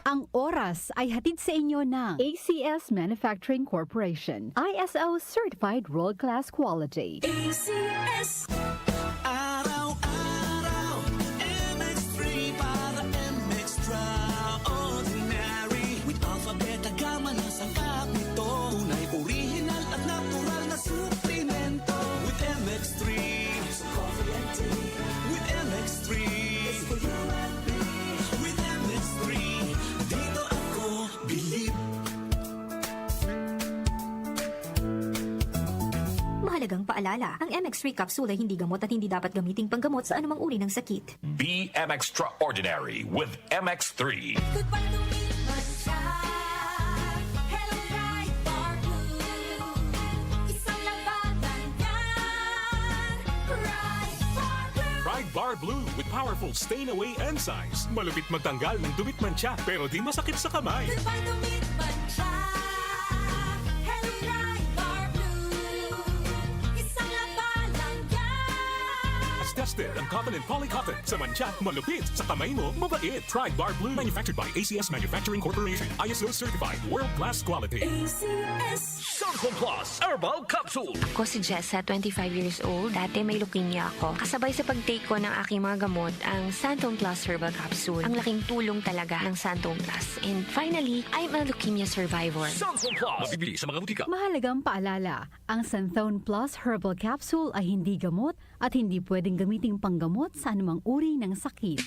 Ang oras ay hatid sa inyo ng ACS Manufacturing Corporation. ISO Certified World-Class Quality. ACS. Araw-araw, MX3 para MX-Traordinary. With alphabet, gamma na sangkap nito. Tunay, original at natural na suplemento. With MX3, with MX3, it's for you and me. With MX3, dito ako believe. Mahalagang paalala, ang MX3 capsule ay hindi gamot at hindi dapat gamiting panggamot sa anumang uri ng sakit. Be MX-Traordinary with MX3. Goodbye to me, Masya. Hello, bright bar blue. Isang labanan yan. Bright bar blue. Pride Bar Blue with powerful stain-away enzymes. Malupit magtanggal ng dumit mancha pero di masakit sa kamay. Goodbye to me, Masya. Hello, bright bar blue. Isang labanan yan. As tested ang cotton and polycotton. Sa mancha, malupit. Sa kamay mo, mabait. Pride Bar Blue manufactured by ACS Manufacturing Corporation. ISO certified world-class quality. ACS. Santon Plus Herbal Capsule. Ako si Jessa, 25 years old. Dati may leukemia ako. Kasabay sa pag-take ko ng aking mga gamot, ang Santon Plus Herbal Capsule. Ang laking tulong talaga ng Santon Plus. And finally, I'm a leukemia survivor. Santon Plus. Mabibili sa mga butika. Mahalagang paalala, ang Santhone Plus Herbal Capsule ay hindi gamot at hindi pwedeng gamiting panggamot sa anumang uri ng sakit.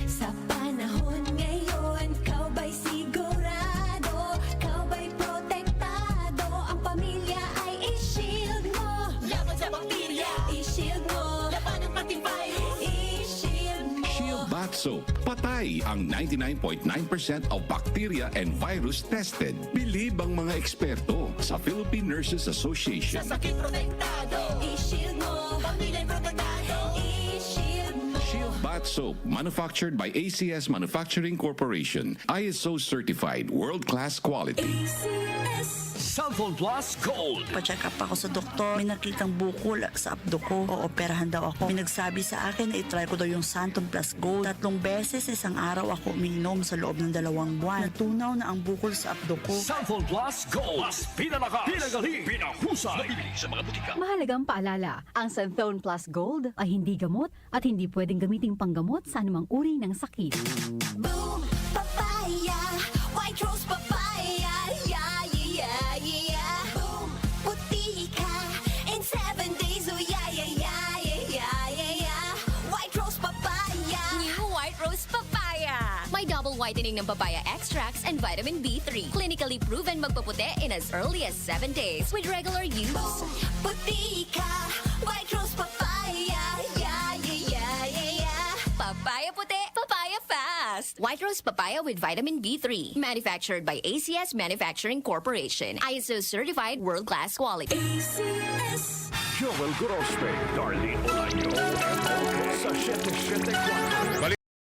Sa panahon ngayon, kau ba'y sigurado? Kau ba'y protektado? Ang pamilya ay i-shield mo. Laban sa bakterya, i-shield mo. Laban ng pati virus, i-shield mo. Shield Bath Soap. Patay ang 99.9% of bacteria and virus tested. Bilib ang mga eksperto sa Philippine Nurses Association. Sa sakit protektado, i-shield mo. Pamilya'y protektado, i-shield mo. Shield Bath Soap, manufactured by ACS Manufacturing Corporation. ISO certified world-class quality. ACS. Santon Plus Gold. Pa-check up ako sa doktor. May nakitang bukol sa abdo ko. Ooperahan daw ako. May nagsabi sa akin na itry ko daw yung Santon Plus Gold. 3 beses isang araw ako umiinom sa loob ng 2 buwan. Natunaw na ang bukol sa abdo ko. Santon Plus Gold. Mas pinalakas, pinagaling, pinahusay. Mabibili sa mga butika. Mahalagang paalala, ang Santhone Plus Gold ay hindi gamot at hindi pwedeng gamiting panggamot sa anumang uri ng sakit. Boom, papaya, white rose papaya, yeah, yeah, yeah. Boom, puti ka in 7 days, oh yeah, yeah, yeah, yeah, yeah, yeah. White rose papaya. New White Rose Papaya. May double whitening ng papaya extracts and vitamin B3. Clinically proven magpaputi in as early as 7 days with regular use. Boom, puti ka, white rose papaya, yeah, yeah, yeah, yeah, yeah. Papaya puti, papaya fast. White Rose Papaya with vitamin B3. Manufactured by ACS Manufacturing Corporation. ISO certified world-class quality. ACS. Joel Grospe, Darlene Olaño, sa 774.